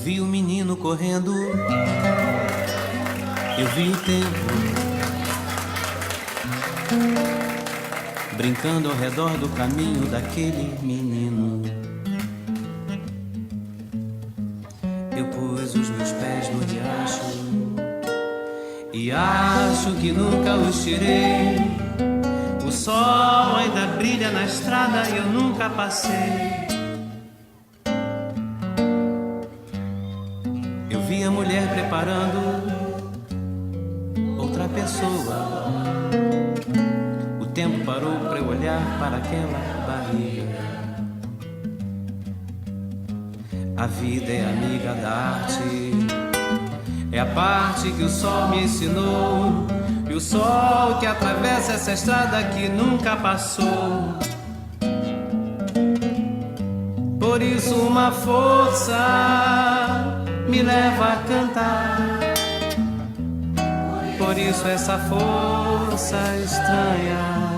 vi o menino correndo, eu vi o tempo brincando ao redor do caminho daquele menino. Eu pus os meus pés no riacho e acho que nunca os tirei. O sol ainda brilha na estrada e eu nunca passei. Eu vi a mulher preparando outra pessoa. O tempo parou para eu olhar para aquela barriga. A vida é amiga da arte, é a parte que o sol me ensinou. E o sol que atravessa essa estrada que nunca passou. Por isso uma força me leva a cantar. Por isso essa força estranha.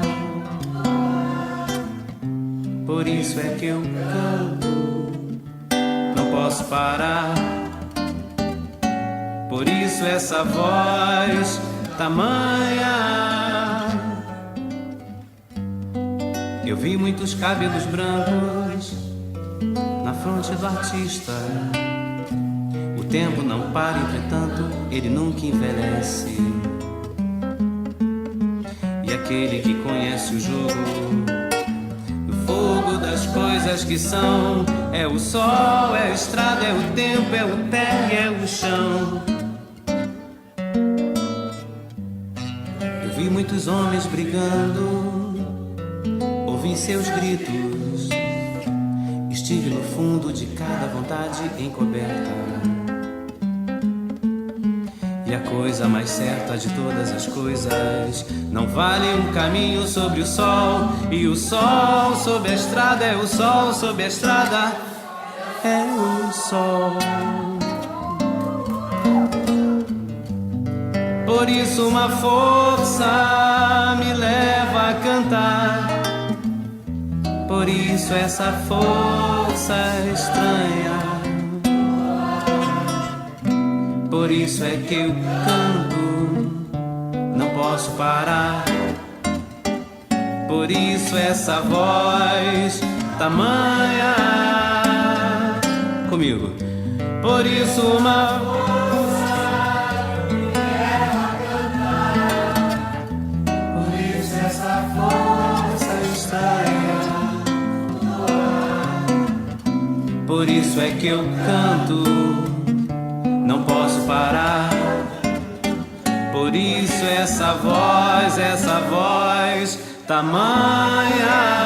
Por isso é que eu canto, não posso parar. Por isso essa voz tamanha. Eu vi muitos cabelos brancos na fronte do artista. O tempo não para, entretanto, ele nunca envelhece. E aquele que conhece o jogo, o fogo das coisas que são, é o sol, é a estrada, é o tempo, é o pé e é o chão. Vi muitos homens brigando, ouvi seus gritos, estive no fundo de cada vontade encoberta. E a coisa mais certa de todas as coisas não vale um caminho sobre o sol. E o sol sobre a estrada é o sol sobre a estrada é o sol. Por isso uma força me leva a cantar. Por isso essa força estranha. Por isso é que eu canto, não posso parar. Por isso essa voz tamanha. Comigo. Por isso uma por isso é que eu canto, não posso parar. Por isso essa voz tamanha.